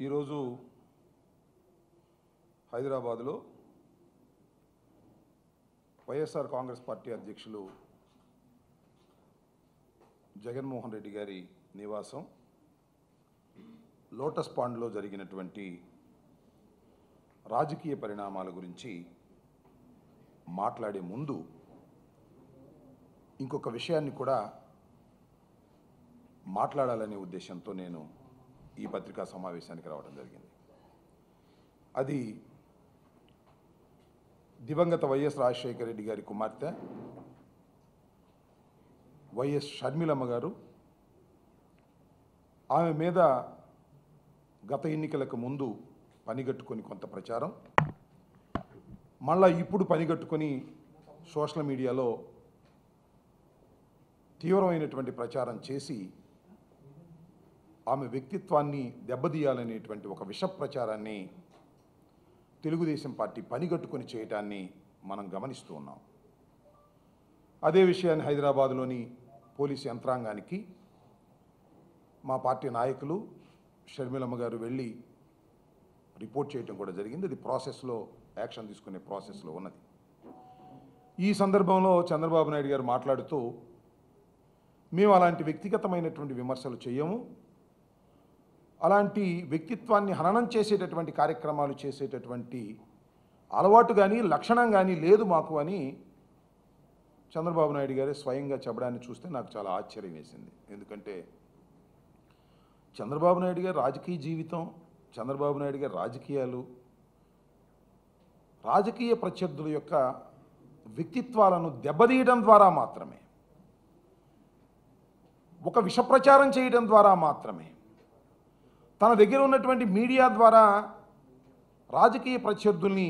ఈరోజు హైదరాబాదులో వైఎస్ఆర్ కాంగ్రెస్ పార్టీ అధ్యక్షులు జగన్మోహన్ రెడ్డి గారి నివాసం లోటస్ పాండ్లో జరిగినటువంటి రాజకీయ పరిణామాల గురించి మాట్లాడే ముందు ఇంకొక విషయాన్ని కూడా మాట్లాడాలనే ఉద్దేశంతో నేను ఈ పత్రికా సమావేశానికి రావడం జరిగింది. అది దివంగత వైఎస్ రాజశేఖర రెడ్డి గారి కుమార్తె వైఎస్ షర్మిలమ్మ గారు ఆమె మీద గత ఎన్నికలకు ముందు పనిగట్టుకొని కొంత ప్రచారం, మళ్ళా ఇప్పుడు పనిగట్టుకొని సోషల్ మీడియాలో తీవ్రమైనటువంటి ప్రచారం చేసి ఆమె వ్యక్తిత్వాన్ని దెబ్బతీయాలనేటువంటి ఒక విష ప్రచారాన్ని తెలుగుదేశం పార్టీ పనిగట్టుకొని చేయటాన్ని మనం గమనిస్తూ ఉన్నాం. అదే విషయాన్ని హైదరాబాదులోని పోలీసు యంత్రాంగానికి మా పార్టీ నాయకులు షర్మిలమ్మ గారు వెళ్ళి రిపోర్ట్ చేయటం కూడా జరిగింది. అది ప్రాసెస్లో, యాక్షన్ తీసుకునే ప్రాసెస్లో ఉన్నది. ఈ సందర్భంలో చంద్రబాబు నాయుడు గారు మాట్లాడుతూ, మేము అలాంటి వ్యక్తిగతమైనటువంటి విమర్శలు చేయము, అలాంటి వ్యక్తిత్వాన్ని హననం చేసేటటువంటి కార్యక్రమాలు చేసేటటువంటి అలవాటు కానీ లక్షణం కానీ లేదు మాకు అని చంద్రబాబు నాయుడు గారే స్వయంగా చెప్పడాన్ని చూస్తే నాకు చాలా ఆశ్చర్యం వేసింది. ఎందుకంటే చంద్రబాబు నాయుడు గారి రాజకీయ జీవితం, చంద్రబాబు నాయుడు గారి రాజకీయాలు, రాజకీయ ప్రత్యర్థుల యొక్క వ్యక్తిత్వాలను దెబ్బతీయడం ద్వారా మాత్రమే, ఒక విషప్రచారం చేయడం ద్వారా మాత్రమే, తన దగ్గర ఉన్నటువంటి మీడియా ద్వారా రాజకీయ ప్రత్యర్థుల్ని,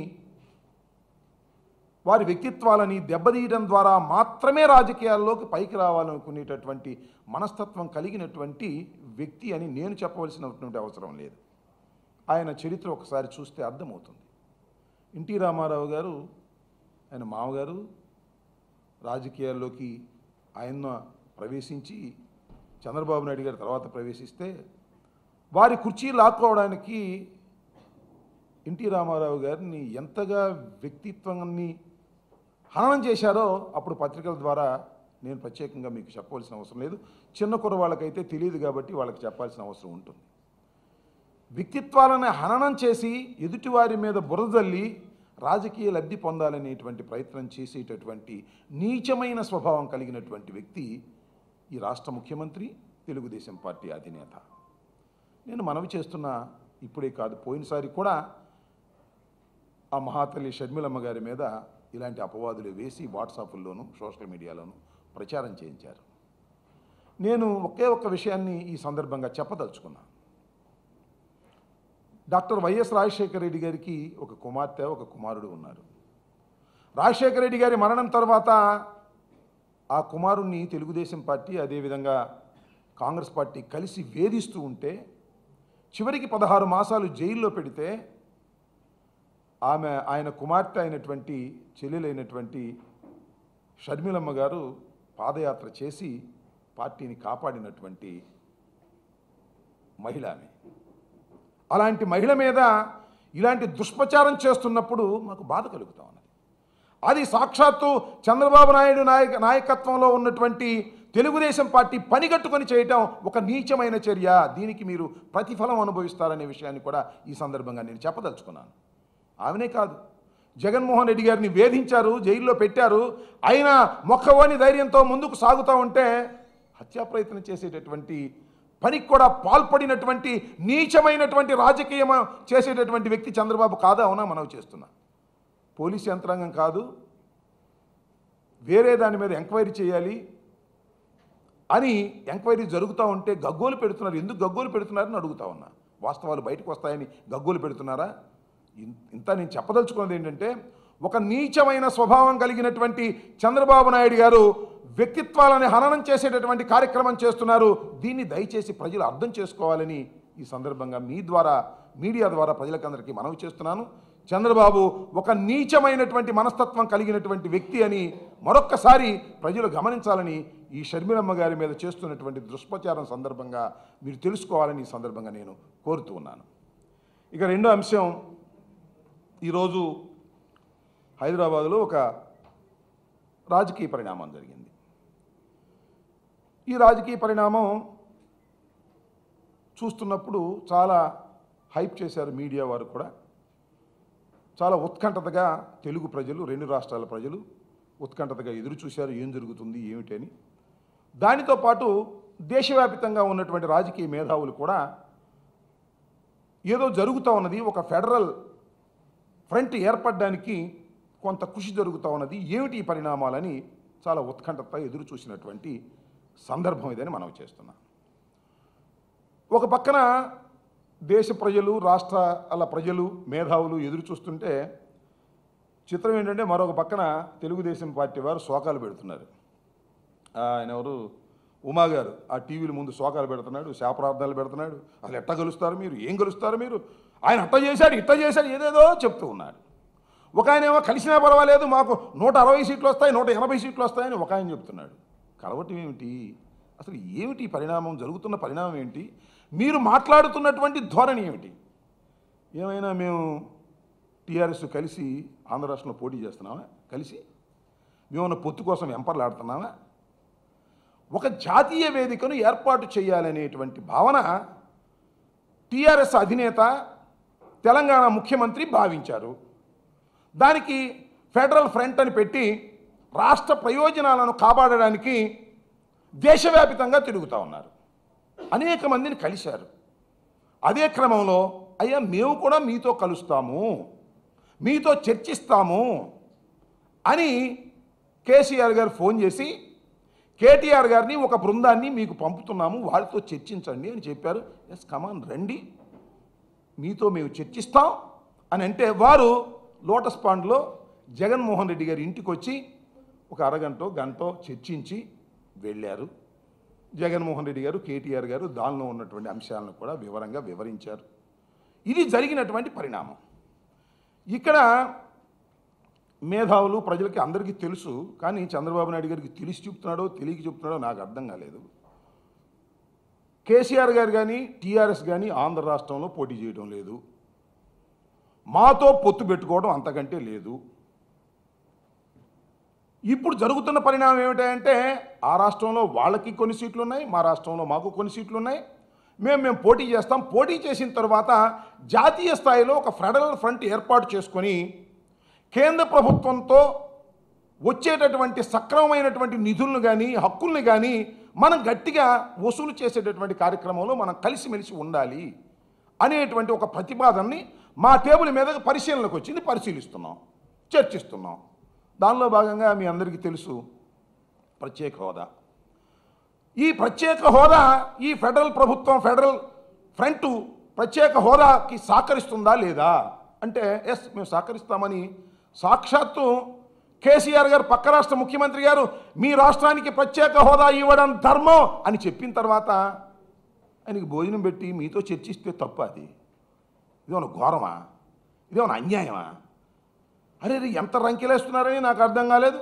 వారి వ్యక్తిత్వాలని దెబ్బతీయడం ద్వారా మాత్రమే రాజకీయాల్లోకి పైకి రావాలనుకునేటటువంటి మనస్తత్వం కలిగినటువంటి వ్యక్తి అని నేను చెప్పవలసినటువంటి అవసరం లేదు. ఆయన చరిత్ర ఒకసారి చూస్తే అర్థమవుతుంది. ఎన్టీ రామారావు గారు, ఆయన మామగారు రాజకీయాల్లోకి ఆయన ప్రవేశించి చంద్రబాబు నాయుడు గారి తర్వాత ప్రవేశిస్తే వారి కుర్చీ లాక్కోవడానికి ఎన్టీ రామారావు గారిని ఎంతగా వ్యక్తిత్వాన్ని హననం చేశారో అప్పుడు పత్రికల ద్వారా నేను ప్రత్యేకంగా మీకు చెప్పవలసిన అవసరం లేదు. చిన్న కుర్రవాళ్ళకైతే తెలియదు కాబట్టి వాళ్ళకి చెప్పాల్సిన అవసరం ఉంటుంది. వ్యక్తిత్వాలను హననం చేసి ఎదుటివారి మీద బురదల్లి రాజకీయ లబ్ధి పొందాలనేటువంటి ప్రయత్నం చేసేటటువంటి నీచమైన స్వభావం కలిగినటువంటి వ్యక్తి ఈ రాష్ట్ర ముఖ్యమంత్రి, తెలుగుదేశం పార్టీ అధినేత. నేను మనవి చేస్తున్నా, ఇప్పుడే కాదు, పోయినసారి కూడా ఆ మహాతల్లి షర్మిలమ్మ గారి మీద ఇలాంటి అపవాదులు వేసి వాట్సాప్ల్లోనూ సోషల్ మీడియాలోనూ ప్రచారం చేయించారు. నేను ఒకే ఒక్క విషయాన్ని ఈ సందర్భంగా చెప్పదలుచుకున్నా. డాక్టర్ వైఎస్ రాజశేఖర రెడ్డి గారికి ఒక కుమార్తె, ఒక కుమారుడు ఉన్నారు. రాజశేఖర రెడ్డి గారి మరణం తర్వాత ఆ కుమారుణ్ణి తెలుగుదేశం పార్టీ, అదేవిధంగా కాంగ్రెస్ పార్టీ కలిసి వేధిస్తూ ఉంటే చివరికి 16 మాసాలు జైల్లో పెడితే ఆయన కుమార్తె అయినటువంటి చెల్లెలైనటువంటి షర్మిలమ్మ గారు పాదయాత్ర చేసి పార్టీని కాపాడినటువంటి మహిళ ఆమె. అలాంటి మహిళ మీద ఇలాంటి దుష్ప్రచారం చేస్తున్నప్పుడు మాకు బాధ కలుగుతా ఉన్నది. అది సాక్షాత్తు చంద్రబాబు నాయుడు నాయకత్వంలో ఉన్నటువంటి తెలుగుదేశం పార్టీ పనిగట్టుకొని చేయటం ఒక నీచమైన చర్య. దీనికి మీరు ప్రతిఫలం అనుభవిస్తారనే విషయాన్ని కూడా ఈ సందర్భంగా నేను చెప్పదలుచుకున్నాను. ఆమెనే కాదు, జగన్మోహన్ రెడ్డి గారిని వేధించారు, జైల్లో పెట్టారు. అయినా మొక్కవని ధైర్యంతో ముందుకు సాగుతూ ఉంటే హత్యా ప్రయత్నం చేసేటటువంటి పనికి కూడా పాల్పడినటువంటి నీచమైనటువంటి రాజకీయం చేసేటటువంటి వ్యక్తి చంద్రబాబు కాదా? అవునా? మనవి చేస్తున్నా. పోలీసు యంత్రాంగం కాదు, వేరే దాని మీద ఎంక్వైరీ చేయాలి అని ఎంక్వైరీ జరుగుతూ ఉంటే గగ్గోలు పెడుతున్నారు. ఎందుకు గగ్గోలు పెడుతున్నారని అడుగుతా ఉన్నా. వాస్తవాలు బయటకు వస్తాయని గగ్గోలు పెడుతున్నారా? ఇంత నేను చెప్పదలుచుకున్నది ఏంటంటే, ఒక నీచమైన స్వభావం కలిగినటువంటి చంద్రబాబు నాయుడు గారు వ్యక్తిత్వాలని హననం చేసేటటువంటి కార్యక్రమం చేస్తున్నారు. దీన్ని దయచేసి ప్రజలు అర్థం చేసుకోవాలని ఈ సందర్భంగా మీ ద్వారా, మీడియా ద్వారా ప్రజలకందరికీ మనవి చేస్తున్నాను. చంద్రబాబు ఒక నీచమైనటువంటి మనస్తత్వం కలిగినటువంటి వ్యక్తి అని మరొక్కసారి ప్రజలు గమనించాలని ఈ షర్మిలమ్మ గారి మీద చేస్తున్నటువంటి దుష్ప్రచారం సందర్భంగా మీరు తెలుసుకోవాలని ఈ సందర్భంగా నేను కోరుతూ ఉన్నాను. ఇక రెండో అంశం, ఈరోజు హైదరాబాదులో ఒక రాజకీయ పరిణామం జరిగింది. ఈ రాజకీయ పరిణామం చూస్తున్నప్పుడు చాలా హైప్ చేశారు మీడియా వారు కూడా. చాలా ఉత్కంఠతగా తెలుగు ప్రజలు, రెండు రాష్ట్రాల ప్రజలు ఉత్కంఠతగా ఎదురు చూశారు ఏం జరుగుతుంది ఏమిటి అని. దానితో పాటు దేశవ్యాప్తంగా ఉన్నటువంటి రాజకీయ మేధావులు కూడా ఏదో జరుగుతూ ఉన్నది, ఒక ఫెడరల్ ఫ్రంట్ ఏర్పడడానికి కొంత కృషి జరుగుతూ ఉన్నది, ఏమిటి ఈ పరిణామాలని చాలా ఉత్కంఠత ఎదురు చూసినటువంటి సందర్భం ఇదని మనం చేస్తున్నాం. ఒక పక్కన దేశ ప్రజలు, రాష్ట్రాల ప్రజలు, మేధావులు ఎదురు చూస్తుంటే చిత్రం ఏంటంటే మరొక పక్కన తెలుగుదేశం పార్టీ వారు శోకాలు పెడుతున్నారు. ఆయన ఎవరు, ఉమా గారు ఆ టీవీల ముందు శోకాలు పెడుతున్నాడు, శాపరార్థాలు పెడుతున్నాడు. అసలు ఎట్ట గెలుస్తారు మీరు, ఏం గెలుస్తారు మీరు, ఆయన అట్ట చేశాడు ఇట్ట చేశాడు ఏదేదో చెప్తూ ఉన్నాడు. ఒక ఆయన ఏమో కలిసినా పర్వాలేదు మాకు 160 సీట్లు వస్తాయి 180 సీట్లు వస్తాయని ఒక ఆయన చెప్తున్నాడు. కలవటం ఏమిటి, అసలు ఏమిటి పరిణామం, జరుగుతున్న పరిణామం ఏంటి, మీరు మాట్లాడుతున్నటువంటి ధోరణి ఏమిటి? ఏమైనా మేము టీఆర్ఎస్ కలిసి ఆంధ్ర రాష్ట్రంలో పోటీ చేస్తున్నామా? కలిసి మేమన్న పొత్తు కోసం వెంపర్లాడుతున్నామా? ఒక జాతీయ వేదికను ఏర్పాటు చేయాలనేటువంటి భావన టీఆర్ఎస్ అధినేత, తెలంగాణ ముఖ్యమంత్రి భావించారు. దానికి ఫెడరల్ ఫ్రంట్ అని పెట్టి రాష్ట్ర ప్రయోజనాలను కాపాడడానికి దేశవ్యాప్తంగా తిరుగుతూ ఉన్నారు. అనేక మందిని కలిశారు. అదే క్రమంలో అయ్యా మేము కూడా మీతో కలుస్తాము, మీతో చర్చిస్తాము అని కేసీఆర్ గారు ఫోన్ చేసి కేటీఆర్ గారిని ఒక బృందాన్ని మీకు పంపుతున్నాము, వారితో చర్చించండి అని చెప్పారు. ఎస్ కమాన్ రండి, మీతో మేము చర్చిస్తాం అని అంటే వారు లోటస్ పాండ్లో జగన్మోహన్ రెడ్డి గారి ఇంటికి వచ్చి ఒక అరగంట గంట చర్చించి వెళ్ళారు. జగన్మోహన్ రెడ్డి గారు, కేటీఆర్ గారు దానిలో ఉన్నటువంటి అంశాలను కూడా వివరంగా వివరించారు. ఇది జరిగినటువంటి పరిణామం. ఇక్కడ మేధావులు ప్రజలకి అందరికీ తెలుసు, కానీ చంద్రబాబు నాయుడు గారికి తెలిసి చెప్తున్నాడో తెలియక చెప్తున్నాడో నాకు అర్థం కాలేదు. కేసీఆర్ గారు కానీ టీఆర్ఎస్ కానీ ఆంధ్ర రాష్ట్రంలో పోటీ చేయడం లేదు, మాతో పొత్తు పెట్టుకోవడం అంతకంటే లేదు. ఇప్పుడు జరుగుతున్న పరిణామం ఏమిటంటే ఆ రాష్ట్రంలో వాళ్ళకి కొన్ని సీట్లు ఉన్నాయి, మా రాష్ట్రంలో మాకు కొన్ని సీట్లు ఉన్నాయి, మేము పోటీ చేస్తాం. పోటీ చేసిన తర్వాత జాతీయ స్థాయిలో ఒక ఫెడరల్ ఫ్రంట్ ఏర్పాటు చేసుకొని కేంద్ర ప్రభుత్వంతో వచ్చేటటువంటి సక్రమమైనటువంటి నిధులను కానీ హక్కుల్ని కానీ మనం గట్టిగా వసూలు చేసేటటువంటి కార్యక్రమంలో మనం కలిసిమెలిసి ఉండాలి అనేటువంటి ఒక ప్రతిపాదనని మా టేబుల్ మీద పరిశీలనకు వచ్చింది, పరిశీలిస్తున్నాం, చర్చిస్తున్నాం. దానిలో భాగంగా మీ అందరికీ తెలుసు ప్రత్యేక హోదా. ఈ ప్రత్యేక హోదా ఈ ఫెడరల్ ప్రభుత్వం, ఫెడరల్ ఫ్రంట్ ప్రత్యేక హోదాకి సహకరిస్తుందా లేదా అంటే ఎస్ మేము సహకరిస్తామని సాక్షాత్తు కేసీఆర్ గారు, పక్క రాష్ట్ర ముఖ్యమంత్రి గారు మీ రాష్ట్రానికి ప్రత్యేక హోదా ఇవ్వడం ధర్మం అని చెప్పిన తర్వాత ఆయనకి భోజనం పెట్టి మీతో చర్చిస్తే తప్ప, అది ఇదేమన్నా ఘోరమా, ఇదేమన్నా అన్యాయమా? అరే ఎంత రంకెలేస్తున్నారని నాకు అర్థం కాలేదు.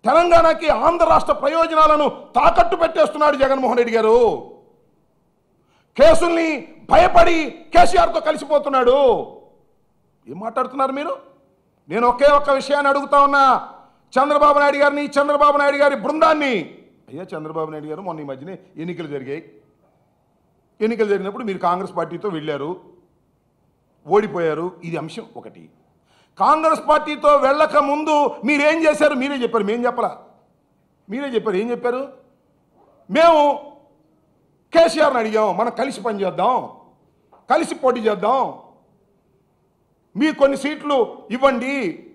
తెలంగాణకి ఆంధ్ర రాష్ట్ర ప్రయోజనాలను తాకట్టు పెట్టేస్తున్నాడు జగన్మోహన్ రెడ్డి గారు. కేసుల్ని భయపడి కేసీఆర్తో కలిసిపోతున్నాడు. ఏం మాట్లాడుతున్నారు మీరు? నేను ఒకే ఒక్క విషయాన్ని అడుగుతా ఉన్నా చంద్రబాబు నాయుడు గారిని, చంద్రబాబు నాయుడు గారి బృందాన్ని. అయ్యా చంద్రబాబు నాయుడు గారు మొన్న ఈ మధ్యనే ఎన్నికలు జరిగాయి. ఎన్నికలు జరిగినప్పుడు మీరు కాంగ్రెస్ పార్టీతో వెళ్ళారు, ఓడిపోయారు. ఇది అంశం ఒకటి. కాంగ్రెస్ పార్టీతో వెళ్ళక ముందు మీరేం చేశారు? మీరే చెప్పారు, మేం చెప్పలా. మీరే చెప్పారు. ఏం చెప్పారు? మేము కేసీఆర్ని అడిగాం, మనం కలిసి పనిచేద్దాం, కలిసి పోటీ చేద్దాం, మీ కొన్ని సీట్లు ఇవ్వండి.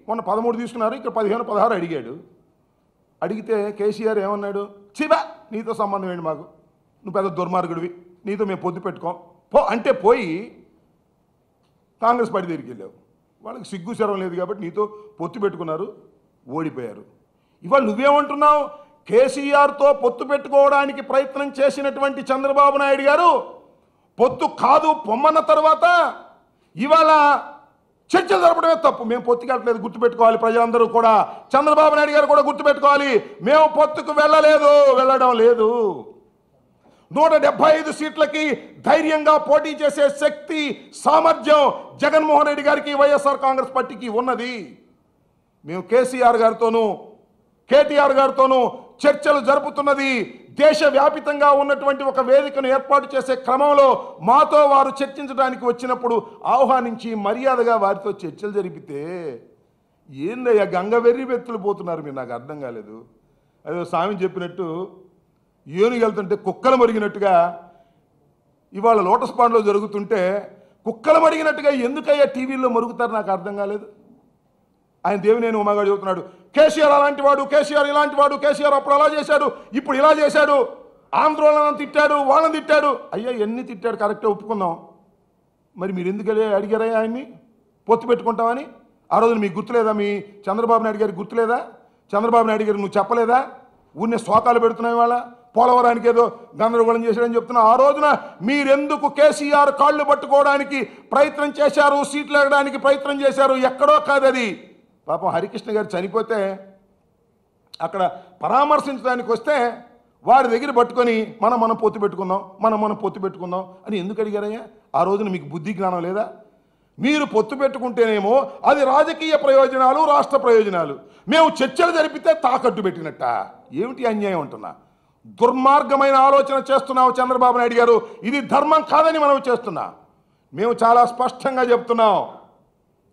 మొన్న 13 తీసుకున్నారు, ఇక్కడ 15, 16 అడిగాడు. అడిగితే కేసీఆర్ ఏమన్నాడు? చిబా నీతో సంబంధం ఏంటి మాకు, నువ్వు పెద్ద దుర్మార్గుడివి, నీతో మేము పొద్దు పెట్టుకోం పో అంటే పోయి కాంగ్రెస్ పార్టీ దగ్గరికి వెళ్ళావు. వాళ్ళకి సిగ్గు శరం లేదు కాబట్టి నీతో పొత్తు పెట్టుకున్నారు, ఓడిపోయారు. ఇవాళ నువ్వేమంటున్నావు? కేసీఆర్తో పొత్తు పెట్టుకోవడానికి ప్రయత్నం చేసినటువంటి చంద్రబాబు నాయుడు గారు పొత్తు కాదు పొమ్మన్న తర్వాత ఇవాళ చర్చలు జరపడమే తప్పు, మేము పొత్తుకెళ్ళలేదు, గుర్తుపెట్టుకోవాలి ప్రజలందరూ కూడా. చంద్రబాబు నాయుడు గారు కూడా గుర్తుపెట్టుకోవాలి, మేము పొత్తుకు వెళ్ళడం లేదు. 175 సీట్లకి ధైర్యంగా పోటీ చేసే శక్తి, సామర్థ్యం జగన్మోహన్ రెడ్డి గారికి, వైఎస్ఆర్ కాంగ్రెస్ పార్టీకి ఉన్నది. మేము కేసీఆర్ గారితోనూ కేటీఆర్ గారితోనూ చర్చలు జరుపుతున్నది దేశవ్యాపితంగా ఉన్నటువంటి ఒక వేదికను ఏర్పాటు చేసే క్రమంలో మాతో వారు చర్చించడానికి వచ్చినప్పుడు ఆహ్వానించి మర్యాదగా వారితో చర్చలు జరిపితే ఏందయ్యా గంగవెర్రి వ్యక్తులు పోతున్నారు మీరు? నాకు అర్థం కాలేదు. అదే స్వామి చెప్పినట్టు ఏనుగు వెళ్తుంటే కుక్కలు మరిగినట్టుగా ఇవాళ లోటస్ పాండ్లో జరుగుతుంటే కుక్కలు మరిగినట్టుగా ఎందుకయ్యా టీవీల్లో మరుగుతారు? నాకు అర్థం కాలేదు. ఆయన దేవినేని ఉమాగాడు చెబుతున్నాడు, కేసీఆర్ అలాంటి వాడు, కేసీఆర్ ఇలాంటి వాడు, కేసీఆర్ అప్పుడు అలా చేశాడు, ఇప్పుడు ఇలా చేశాడు, ఆంధ్రోళన తిట్టాడు, వాళ్ళని తిట్టాడు. అయ్యా ఎన్ని తిట్టాడు కరెక్టే ఒప్పుకుందాం. మరి మీరు ఎందుకు అడిగారా ఆయన్ని పొత్తు పెట్టుకుంటామని? ఆ రోజున మీకు గుర్తులేదా? మీ చంద్రబాబు నాయుడు గారికి గుర్తులేదా? చంద్రబాబు నాయుడు గారికి నువ్వు చెప్పలేదా? ఊరినే శోకాలు పెడుతున్నావు వాళ్ళ పోలవరానికి ఏదో గందరగోళం చేశాడని చెప్తున్నావు. ఆ రోజున మీరెందుకు కేసీఆర్ కాళ్ళు పట్టుకోవడానికి ప్రయత్నం చేశారు, సీట్లు ఎగడానికి ప్రయత్నం చేశారు? ఎక్కడో కాదు అది. పాపం హరికృష్ణ గారు చనిపోతే అక్కడ పరామర్శించడానికి వస్తే వారి దగ్గర పట్టుకొని మనం పొత్తు పెట్టుకుందాం, మనం పొత్తు పెట్టుకుందాం అని ఎందుకు అడిగారయ్యా? ఆ రోజున మీకు బుద్ధి జ్ఞానం లేదా? మీరు పొత్తు పెట్టుకుంటేనేమో అది రాజకీయ ప్రయోజనాలు, రాష్ట్ర ప్రయోజనాలు. మేము చర్చలు జరిపితే తాకట్టు పెట్టినట్ట. ఏమిటి అన్యాయం అంటున్నా? దుర్మార్గమైన ఆలోచన చేస్తున్నావు చంద్రబాబు నాయుడు గారు. ఇది ధర్మం కాదని మనం చేస్తున్నా. మేము చాలా స్పష్టంగా చెప్తున్నాం.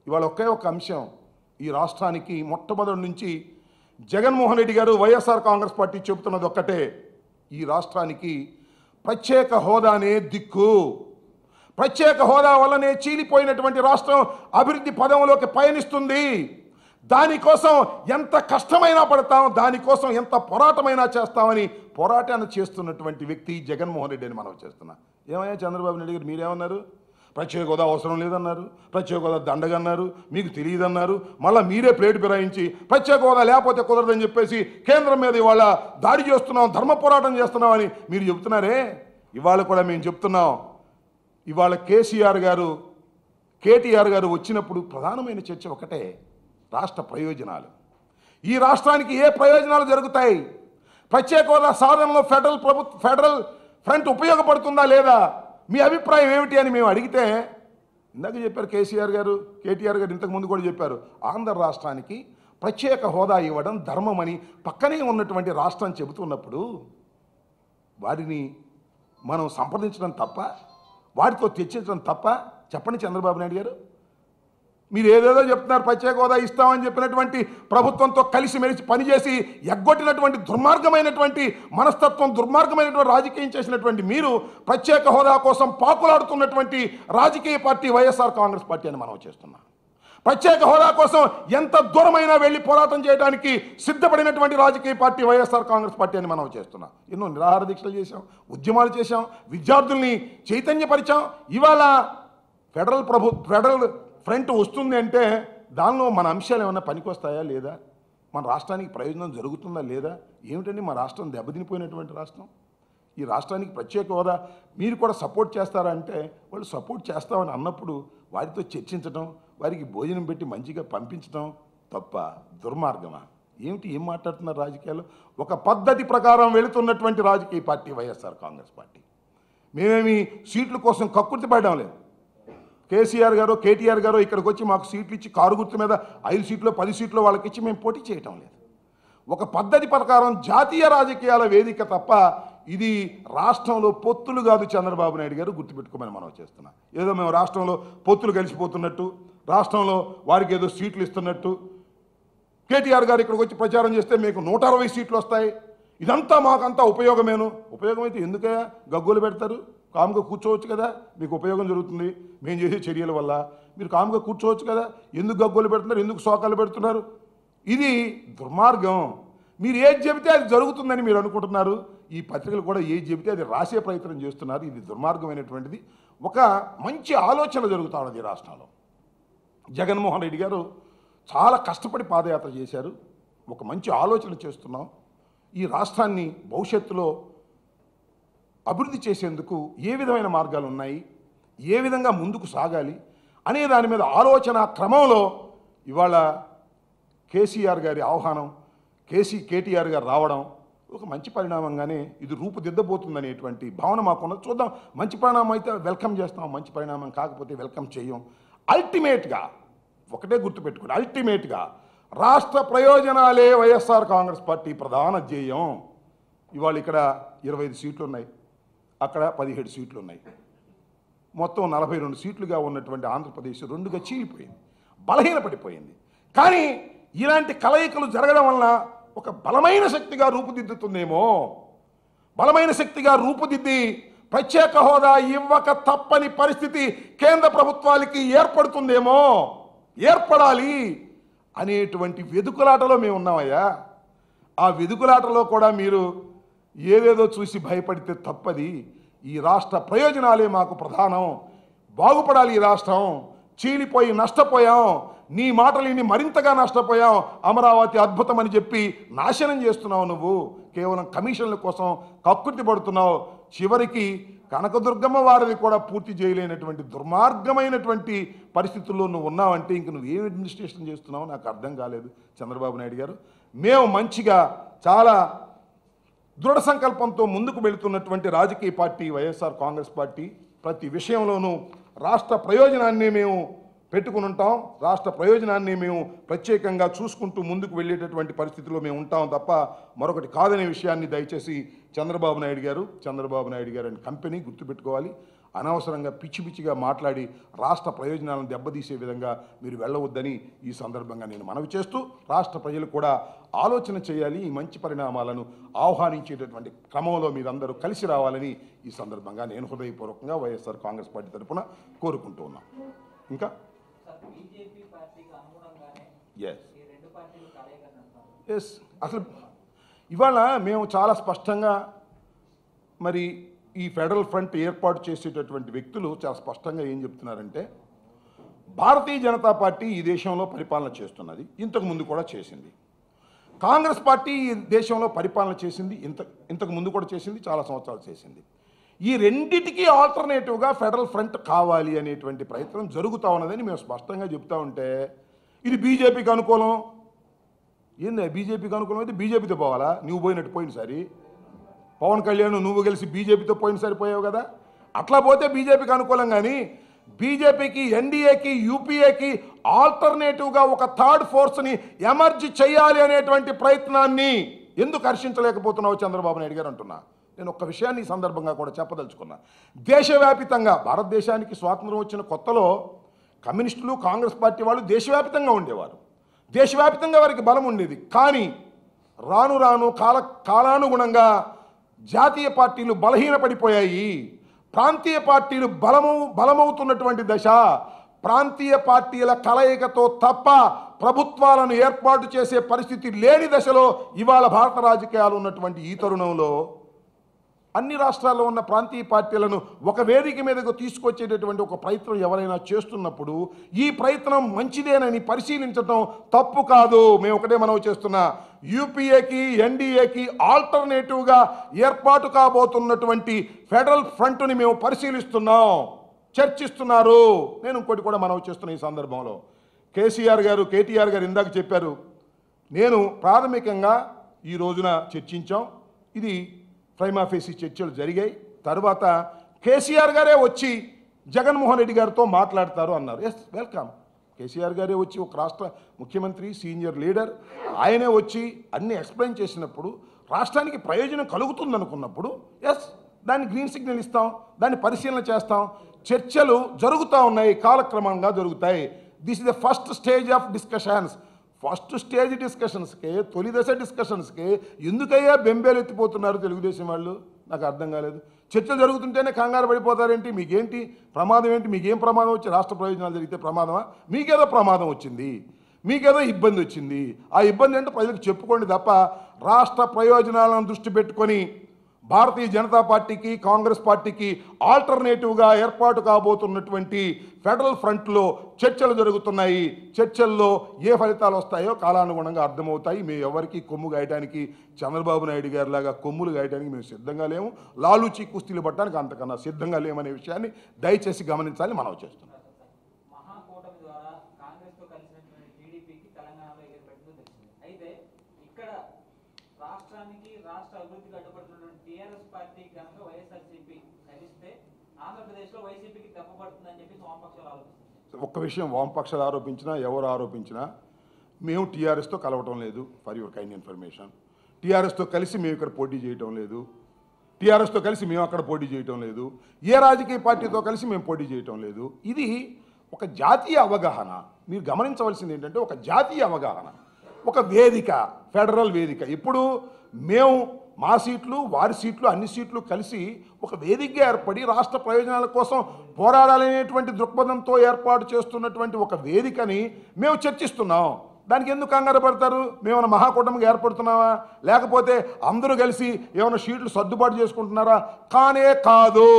ఇవాళ ఒకే ఒక అంశం, ఈ రాష్ట్రానికి మొట్టమొదటి నుంచి జగన్మోహన్ రెడ్డి గారు, వైఎస్ఆర్ కాంగ్రెస్ పార్టీ చెబుతున్నది ఒక్కటే, ఈ రాష్ట్రానికి ప్రత్యేక హోదానే దిక్కు. ప్రత్యేక హోదా వల్లనే చీలిపోయినటువంటి రాష్ట్రం అభివృద్ధి పదంలోకి పయనిస్తుంది. దానికోసం ఎంత కష్టమైనా పడతాం, దానికోసం ఎంత పోరాటమైనా చేస్తామని పోరాటాన్ని చేస్తున్నటువంటి వ్యక్తి జగన్మోహన్ రెడ్డి అని మనం చేస్తున్నాం. ఏమయ్యా చంద్రబాబు నాయుడు గారు మీరేమన్నారు? ప్రత్యేక హోదా అవసరం లేదన్నారు, ప్రత్యేక హోదా దండగన్నారు, మీకు తెలియదన్నారు. మళ్ళీ మీరే ప్లేట్ ఫిరాయించి ప్రత్యేక హోదా లేకపోతే కుదరదని చెప్పేసి కేంద్రం మీద ఇవాళ దాడి చేస్తున్నాం, ధర్మ పోరాటం చేస్తున్నామని మీరు చెబుతున్నారే. ఇవాళ కూడా మేము చెప్తున్నాం. ఇవాళ కేసీఆర్ గారు, కేటీఆర్ గారు వచ్చినప్పుడు ప్రధానమైన చర్చ ఒకటే, రాష్ట్ర ప్రయోజనాలు. ఈ రాష్ట్రానికి ఏ ప్రయోజనాలు జరుగుతాయి? ప్రత్యేక హోదా సాధనలో ఫెడరల్ ఫ్రంట్ ఉపయోగపడుతుందా లేదా? మీ అభిప్రాయం ఏమిటి అని మేము అడిగితే ఇందాక చెప్పారు కేసీఆర్ గారు, కేటీఆర్ గారు ఇంతకుముందు కూడా చెప్పారు, ఆంధ్ర రాష్ట్రానికి ప్రత్యేక హోదా ఇవ్వడం ధర్మమని పక్కనే ఉన్నటువంటి రాష్ట్రం చెబుతున్నప్పుడు వారిని మనం సంప్రదించడం తప్ప, వాటితో చర్చించడం తప్ప? చెప్పండి చంద్రబాబు నాయుడు గారు. మీరు ఏదేదో చెప్తున్నారు, ప్రత్యేక హోదా ఇస్తామని చెప్పినటువంటి ప్రభుత్వంతో కలిసిమెలిసి పనిచేసి ఎగ్గొట్టినటువంటి దుర్మార్గమైనటువంటి మనస్తత్వం, దుర్మార్గమైనటువంటి రాజకీయం చేసినటువంటి మీరు ప్రత్యేక హోదా కోసం పాకులాడుతున్నటువంటి రాజకీయ పార్టీ వైఎస్ఆర్ కాంగ్రెస్ పార్టీ అని మనం చేస్తున్నాం. ప్రత్యేక హోదా కోసం ఎంత దూరమైనా వెళ్ళి పోరాటం చేయడానికి సిద్ధపడినటువంటి రాజకీయ పార్టీ వైఎస్ఆర్ కాంగ్రెస్ పార్టీ అని మనం చేస్తున్నాం. ఎన్నో నిరాహార దీక్షలు చేశాం, ఉద్యమాలు చేశాం, విద్యార్థుల్ని చైతన్యపరిచాం. ఇవాళ ఫెడరల్ ఫ్రంట్ వస్తుంది అంటే దానిలో మన అంశాలు ఏమైనా పనికొస్తాయా లేదా? మన రాష్ట్రానికి ప్రయోజనం జరుగుతుందా లేదా? ఏమిటండి మా రాష్ట్రం దెబ్బతినిపోయినటువంటి రాష్ట్రం. ఈ రాష్ట్రానికి ప్రత్యేక హోదా మీరు కూడా సపోర్ట్ చేస్తారా అంటే వాళ్ళు సపోర్ట్ చేస్తామని అన్నప్పుడు వారితో చర్చించడం, వారికి భోజనం పెట్టి మంచిగా పంపించడం తప్ప దుర్మార్గమా? ఏమిటి, ఏం మాట్లాడుతున్నారు రాజకీయాలు? ఒక పద్ధతి ప్రకారం వెళుతున్నటువంటి రాజకీయ పార్టీ వైఎస్ఆర్ కాంగ్రెస్ పార్టీ. మేమేమి సీట్ల కోసం కక్కుర్తి పడడం లేదు. కేసీఆర్ గారు, కేటీఆర్ గారు ఇక్కడికి వచ్చి మాకు సీట్లు ఇచ్చి కారు గుర్తు మీద 5 సీట్లు 10 సీట్లు వాళ్ళకి ఇచ్చి మేము పోటీ చేయటం లేదు. ఒక పద్ధతి ప్రకారం జాతీయ రాజకీయాల వేదిక తప్ప ఇది రాష్ట్రంలో పొత్తులు కాదు. చంద్రబాబు నాయుడు గారు గుర్తుపెట్టుకోమని మనం చేస్తున్నాం. ఏదో మేము రాష్ట్రంలో పొత్తులు కలిసిపోతున్నట్టు, రాష్ట్రంలో వారికి ఏదో సీట్లు ఇస్తున్నట్టు. కేటీఆర్ గారు ఇక్కడికి వచ్చి ప్రచారం చేస్తే మీకు 160 సీట్లు వస్తాయి, ఇదంతా మాకంతా ఉపయోగమేను. ఉపయోగమైతే ఎందుకయ్యా గగ్గోలు పెడతారు? కాముగా కూర్చోవచ్చు కదా, మీకు ఉపయోగం జరుగుతుంది మేము చేసే చర్యల వల్ల. మీరు కాముగా కూర్చోవచ్చు కదా, ఎందుకు గగ్గోలు పెడుతున్నారు, ఎందుకు శోకాలు పెడుతున్నారు? ఇది దుర్మార్గం. మీరు ఏది చెబితే అది జరుగుతుందని మీరు అనుకుంటున్నారు. ఈ పత్రికలు కూడా ఏది చెబితే అది రాసే ప్రయత్నం చేస్తున్నారు. ఇది దుర్మార్గమైనటువంటిది. ఒక మంచి ఆలోచన జరుగుతూ ఉన్నది ఈ రాష్ట్రంలో. జగన్మోహన్ రెడ్డి గారు చాలా కష్టపడి పాదయాత్ర చేశారు. ఒక మంచి ఆలోచన చేస్తున్నాం. ఈ రాష్ట్రాన్ని భవిష్యత్తులో అభివృద్ధి చేసేందుకు ఏ విధమైన మార్గాలు ఉన్నాయి, ఏ విధంగా ముందుకు సాగాలి అనే దాని మీద ఆలోచన క్రమంలో ఇవాళ కేసీఆర్ గారి ఆహ్వానం, కేటీఆర్ గారు రావడం ఒక మంచి పరిణామంగానే ఇది రూపుదిద్దబోతుందనేటువంటి భావన మాకున్నది. చూద్దాం, మంచి పరిణామం అయితే వెల్కమ్ చేస్తాం, మంచి పరిణామం కాకపోతే వెల్కమ్ చేయం. అల్టిమేట్గా ఒకటే గుర్తుపెట్టుకోండి, అల్టిమేట్గా రాష్ట్ర ప్రయోజనాలే వైఎస్ఆర్ కాంగ్రెస్ పార్టీ ప్రధాన ధ్యేయం. ఇవాళ ఇక్కడ 25 సీట్లు ఉన్నాయి, అక్కడ 17 సీట్లు ఉన్నాయి. మొత్తం 42 సీట్లుగా ఉన్నటువంటి ఆంధ్రప్రదేశ్ రెండుగా చీలిపోయింది, బలహీనపడిపోయింది. కానీ ఇలాంటి కలయికలు జరగడం వలన ఒక బలమైన శక్తిగా రూపుదిద్దుతుందేమో, బలమైన శక్తిగా రూపుదిద్ది ప్రత్యేక హోదా ఇవ్వక తప్పని పరిస్థితి కేంద్ర ప్రభుత్వాలకి ఏర్పడుతుందేమో, ఏర్పడాలి అనేటువంటి వెదుకులాటలో మేము ఉన్నామయ్యా. ఆ వెదుకులాటలో కూడా మీరు ఏదేదో చూసి భయపడితే తప్పది. ఈ రాష్ట్ర ప్రయోజనాలే మాకు ప్రధానం, బాగుపడాలి ఈ రాష్ట్రం. చీలిపోయి నష్టపోయాం, నీ మాటలిని మరింతగా నష్టపోయాం. అమరావతి అద్భుతమని చెప్పి నాశనం చేస్తున్నావు నువ్వు, కేవలం కమిషన్ల కోసం కక్కుర్తి పడుతున్నావు. చివరికి కనకదుర్గమ్మ వారిది కూడా పూర్తి చేయలేనటువంటి దుర్మార్గమైనటువంటి పరిస్థితుల్లో నువ్వు ఉన్నావంటే ఇంక నువ్వేం అడ్మినిస్ట్రేషన్ చేస్తున్నావో నాకు అర్థం కాలేదు చంద్రబాబు నాయుడు గారు. మేము మంచిగా చాలా దృఢ సంకల్పంతో ముందుకు వెళుతున్నటువంటి రాజకీయ పార్టీ వైఎస్ఆర్ కాంగ్రెస్ పార్టీ. ప్రతి విషయంలోనూ రాష్ట్ర ప్రయోజనాన్ని మేము పెట్టుకుని ఉంటాం, రాష్ట్ర ప్రయోజనాన్ని మేము ప్రత్యేకంగా చూసుకుంటూ ముందుకు వెళ్ళేటటువంటి పరిస్థితిలో మేము ఉంటాం తప్ప మరొకటి కాదనే విషయాన్ని దయచేసి చంద్రబాబు నాయుడు గారు అండ్ కంపెనీ గుర్తుపెట్టుకోవాలి. అనవసరంగా పిచ్చి పిచ్చిగా మాట్లాడి రాష్ట్ర ప్రయోజనాలను దెబ్బతీసే విధంగా మీరు వెళ్ళవద్దని ఈ సందర్భంగా నేను మనవి చేస్తూ, రాష్ట్ర ప్రజలు కూడా ఆలోచన చేయాలి, ఈ మంచి పరిణామాలను ఆహ్వానించేటటువంటి క్రమంలో మీరందరూ కలిసి రావాలని ఈ సందర్భంగా నేను హృదయపూర్వకంగా వైఎస్ఆర్ కాంగ్రెస్ పార్టీ తరఫున కోరుకుంటూ ఉన్నాం. ఇంకా ఎస్ అసలు ఇవాళ మేము చాలా స్పష్టంగా మరి ఈ ఫెడరల్ ఫ్రంట్ ఏర్పాటు చేసేటటువంటి వ్యక్తులు చాలా స్పష్టంగా ఏం చెప్తున్నారంటే, భారతీయ జనతా పార్టీ ఈ దేశంలో పరిపాలన చేస్తున్నది, ఇంతకు ముందు కూడా చేసింది. కాంగ్రెస్ పార్టీ ఈ దేశంలో పరిపాలన చేసింది, ఇంతకు ముందు కూడా చేసింది, చాలా సంవత్సరాలు చేసింది. ఈ రెండిటికీ ఆల్టర్నేటివ్గా ఫెడరల్ ఫ్రంట్ కావాలి అనేటువంటి ప్రయత్నం జరుగుతూ ఉన్నదని మేము స్పష్టంగా చెప్తా ఉంటే, ఇది బీజేపీకి అనుకూలం. ఏంది బీజేపీకి అనుకూలం అయితే బీజేపీతో పోవాలా? నువ్వు పోయినట్టు పోయినసారి పవన్ కళ్యాణ్ నువ్వు కలిసి బీజేపీతో పోయినసారి పోయావు కదా, అట్లా పోతే బీజేపీకి అనుకూలం. కానీ బీజేపీకి, ఎన్డీఏకి, యూపీఏకి ఆల్టర్నేటివ్గా ఒక థర్డ్ ఫోర్స్ని ఎమర్జ్ చేయాలి అనేటువంటి ప్రయత్నాన్ని ఎందుకు హర్షించలేకపోతున్నావు చంద్రబాబు నాయుడు గారు అంటున్నా. నేను ఒక్క విషయాన్ని ఈ సందర్భంగా కూడా చెప్పదలుచుకున్నా. దేశవ్యాపితంగా భారతదేశానికి స్వాతంత్రం వచ్చిన కొత్తలో కమ్యూనిస్టులు, కాంగ్రెస్ పార్టీ వాళ్ళు దేశవ్యాప్తంగా ఉండేవారు, దేశవ్యాప్తంగా వారికి బలం ఉండేది. కానీ రాను రాను కాలానుగుణంగా జాతీయ పార్టీలు బలహీనపడిపోయాయి, ప్రాంతీయ పార్టీలు బలమవుతున్నటువంటి దశ. ప్రాంతీయ పార్టీల కలయికతో తప్ప ప్రభుత్వాలను ఏర్పాటు చేసే పరిస్థితి లేని దశలో ఇవాళ భారత రాజకీయాలు ఉన్నటువంటి ఈ తరుణంలో అన్ని రాష్ట్రాల్లో ఉన్న ప్రాంతీయ పార్టీలను ఒక వేదిక మీదకు తీసుకొచ్చేటటువంటి ఒక ప్రయత్నం ఎవరైనా చేస్తున్నప్పుడు ఈ ప్రయత్నం మంచిదేనని పరిశీలించడం తప్పు కాదు. మేము ఒకటే మనవి చేస్తున్నా, యూపీఏకి, ఎన్డీఏకి ఆల్టర్నేటివ్గా ఏర్పాటు కాబోతున్నటువంటి ఫెడరల్ ఫ్రంట్ని మేము పరిశీలిస్తున్నాం, చర్చిస్తున్నారు. నేను ఇంకోటి కూడా మనవి చేస్తున్నా ఈ సందర్భంలో, కేటీఆర్ గారు ఇందాక చెప్పారు, నేను ప్రాథమికంగా ఈ రోజున చర్చించాం, ఇది ప్రైమా ఫేసి చర్చలు జరిగాయి, తర్వాత కేసీఆర్ గారే వచ్చి జగన్మోహన్ రెడ్డి గారితో మాట్లాడతారు అన్నారు. Yes, welcome. కేసీఆర్ గారే వచ్చి ఒక రాష్ట్ర ముఖ్యమంత్రి, సీనియర్ లీడర్, ఆయనే వచ్చి అన్నీ ఎక్స్ప్లెయిన్ చేసినప్పుడు రాష్ట్రానికి ప్రయోజనం కలుగుతుందనుకున్నప్పుడు ఎస్, దాన్ని గ్రీన్ సిగ్నల్ ఇస్తాం, దాన్ని పరిశీలన చేస్తాం. చర్చలు జరుగుతూ ఉన్నాయి, కాలక్రమంగా జరుగుతాయి. This is the first stage of discussions. First stage డిస్కషన్స్కి, తొలి దశ డిస్కషన్స్కి ఎందుకయ్యా బెంబేలు ఎత్తిపోతున్నారు తెలుగుదేశం వాళ్ళు? నాకు అర్థం కాలేదు. చర్చలు జరుగుతుంటేనే కంగారు పడిపోతారేంటి? మీకేంటి ప్రమాదం ఏంటి? మీకేం ప్రమాదం వచ్చి? రాష్ట్ర ప్రయోజనాలు జరిగితే ప్రమాదమా? మీకేదో ప్రమాదం వచ్చింది, మీకేదో ఇబ్బంది వచ్చింది. ఆ ఇబ్బంది అంటే ప్రజలకు చెప్పుకోండి తప్ప రాష్ట్ర ప్రయోజనాలను దృష్టి పెట్టుకొని భారతీయ జనతా పార్టీకి, కాంగ్రెస్ పార్టీకి ఆల్టర్నేటివ్గా ఏర్పాటు కాబోతున్నటువంటి ఫెడరల్ ఫ్రంట్లో చర్చలు జరుగుతున్నాయి. చర్చల్లో ఏ ఫలితాలు వస్తాయో కాలానుగుణంగా అర్థమవుతాయి. మేము ఎవరికి కొమ్ము గాయటానికి, చంద్రబాబు నాయుడు గారి లాగా కొమ్ములు గాయటానికి మేము సిద్ధంగా లేము, లాలూచి కుస్తీలు పట్టడానికి అంతకన్నా సిద్ధంగా లేమనే విషయాన్ని దయచేసి గమనించాలని మనవి చేస్తున్నాం. రాష్ట్రానికి రాష్ట్ర అభివృద్ధికి అడ్డుపడుతున్న టీఆర్ఎస్ పార్టీ కనుక వైఎస్ఆర్సీపీ కలిస్తే ఆంధ్రప్రదేశ్లో వైసీపీకి దెబ్బపడుతుందని చెప్పి వామపక్షాలు ఆలోచిస్తుంది. ఒక్క విషయం, వామపక్షాలు ఆరోపించినా ఎవరు ఆరోపించినా మేము టీఆర్ఎస్తో కలవటం లేదు. ఫర్ యువర్ కైండ్ ఇన్ఫర్మేషన్, టీఆర్ఎస్తో కలిసి మేము ఇక్కడ పోటీ చేయటం లేదు. టీఆర్ఎస్తో కలిసి మేము అక్కడ పోటీ చేయటం లేదు. ఏ రాజకీయ పార్టీతో కలిసి మేము పోటీ చేయటం లేదు. ఇది ఒక జాతీయ అవగాహన. మీరు గమనించవలసింది ఏంటంటే ఒక జాతీయ అవగాహన, ఒక వేదిక, ఫెడరల్ వేదిక. ఇప్పుడు మేము మా సీట్లు వారి సీట్లు అన్ని సీట్లు కలిసి ఒక వేదికగా ఏర్పడి రాష్ట్ర ప్రయోజనాల కోసం పోరాడాలనేటువంటి దృక్పథంతో ఏర్పాటు చేస్తున్నటువంటి ఒక వేదికని మేము చర్చిస్తున్నాం. దానికి ఎందుకు కంగారు పడతారు? మేమైనా మహాకూటమిగా ఏర్పడుతున్నావా, లేకపోతే అందరూ కలిసి ఏమైనా సీట్లు సర్దుబాటు చేసుకుంటున్నారా? కానే కాదు.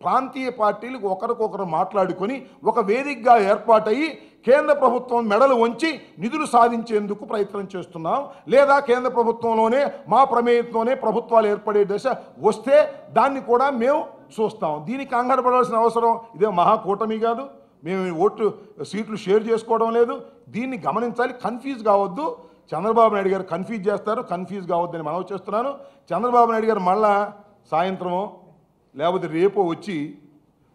ప్రాంతీయ పార్టీలు ఒకరికొకరు మాట్లాడుకొని ఒక వేదికగా ఏర్పాటయ్యి కేంద్ర ప్రభుత్వం మెడలు వంచి నిధులు సాధించేందుకు ప్రయత్నం చేస్తున్నాం. లేదా కేంద్ర ప్రభుత్వంలోనే మా ప్రమేయంతోనే ప్రభుత్వాలు ఏర్పడే దశ వస్తే దాన్ని కూడా మేము చూస్తాం. దీనికి కంగారు పడాల్సిన అవసరం ఇదే మహాకూటమి కాదు. మేము ఓట్లు సీట్లు షేర్ చేసుకోవడం లేదు. దీన్ని గమనించాలి. కన్ఫ్యూజ్ కావద్దు. చంద్రబాబు నాయుడు గారు కన్ఫ్యూజ్ చేస్తారు. కన్ఫ్యూజ్ కావద్దని మనవి చేస్తున్నాను. చంద్రబాబు నాయుడు గారు మళ్ళా సాయంత్రమో లేకపోతే రేపో వచ్చి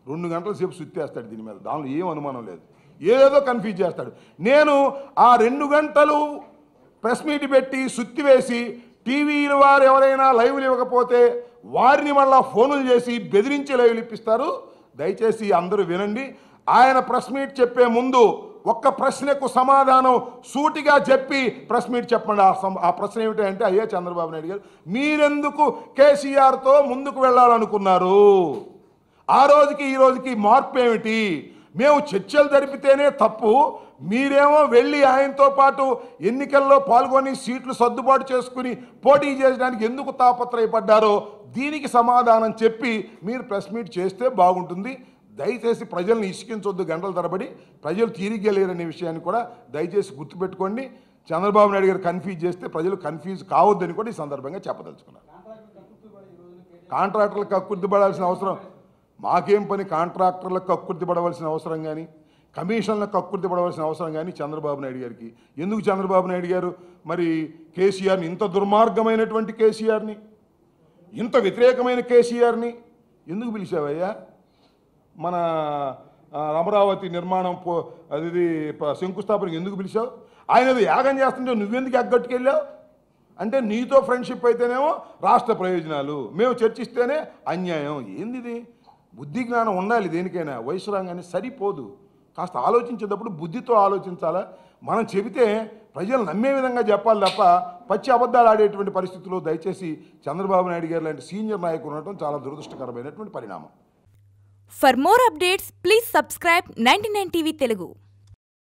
2 గంటల సేపు సుత్తేస్తాడు దీని మీద. దానిలో ఏం అనుమానం లేదు. ఏదో కన్ఫ్యూజ్ చేస్తాడు. నేను ఆ 2 గంటలు ప్రెస్ మీట్ పెట్టి సుత్తి వేసి టీవీల వారు ఎవరైనా లైవ్లు ఇవ్వకపోతే వారిని మళ్ళా ఫోనులు చేసి బెదిరించి లైవ్లు ఇప్పిస్తారు. దయచేసి అందరూ వినండి. ఆయన ప్రెస్ మీట్ చెప్పే ముందు ఒక్క ప్రశ్నకు సమాధానం సూటిగా చెప్పి ప్రెస్ మీట్ చెప్పండి. ఆ ప్రశ్న ఏమిటంటే, అయ్యా చంద్రబాబు నాయుడు గారు, మీరెందుకు కేసీఆర్తో ముందుకు వెళ్ళాలనుకున్నారు? ఆ రోజుకి ఈ రోజుకి మార్పు ఏమిటి? మేము చర్చలు జరిపితేనే తప్పు, మీరేమో వెళ్ళి ఆయనతో పాటు ఎన్నికల్లో పాల్గొని సీట్లు సర్దుబాటు చేసుకుని పోటీ చేయడానికి ఎందుకు తాపత్రయపడ్డారో దీనికి సమాధానం చెప్పి మీరు ప్రెస్ మీట్ చేస్తే బాగుంటుంది. దయచేసి ప్రజల్ని ఇసుకించొద్దు గంటల తరబడి. ప్రజలు తీరిగ్గా లేరనే విషయాన్ని కూడా దయచేసి గుర్తుపెట్టుకోండి. చంద్రబాబు నాయుడు గారు కన్ఫ్యూజ్ చేస్తే ప్రజలు కన్ఫ్యూజ్ కావద్దని కూడా ఈ సందర్భంగా చెప్పదలుచుకున్నారు. కాంట్రాక్టర్లకు కక్కుర్తి పడాల్సిన అవసరం మాకేం పని? కాంట్రాక్టర్లకు కక్కుర్తి పడవలసిన అవసరం కానీ, కమిషన్లకు కక్కుర్తి పడవలసిన అవసరం కానీ చంద్రబాబు నాయుడు గారికి ఎందుకు? చంద్రబాబు నాయుడు గారు మరి కేసీఆర్ని, ఇంత దుర్మార్గమైనటువంటి కేసీఆర్ని, ఇంత వ్యతిరేకమైన కేసీఆర్ని ఎందుకు పిలిచావయ్యా? మన అమరావతి నిర్మాణం అది శంకుస్థాపనకి ఎందుకు పిలిచావు? ఆయన యాగం చేస్తుంటే నువ్వెందుకు ఎగ్గట్టుకెళ్ళావు? అంటే నీతో ఫ్రెండ్షిప్ అయితేనేమో రాష్ట్ర ప్రయోజనాలు, మేము చర్చిస్తేనే అన్యాయం. ఏంది ఇది? బుద్ధి జ్ఞానం ఉండాలి దేనికైనా. వయసురాగానే సరిపోదు. కాస్త ఆలోచించేటప్పుడు బుద్ధితో ఆలోచించాలా. మనం చెబితే ప్రజలు నమ్మే విధంగా చెప్పాలి తప్ప పచ్చి అబద్ధాలు ఆడేటువంటి పరిస్థితుల్లో దయచేసి చంద్రబాబు నాయుడు గారు లాంటి సీనియర్ నాయకులు ఉండటం చాలా దురదృష్టకరమైనటువంటి పరిణామం. For more updates, please subscribe 99 TV Telugu.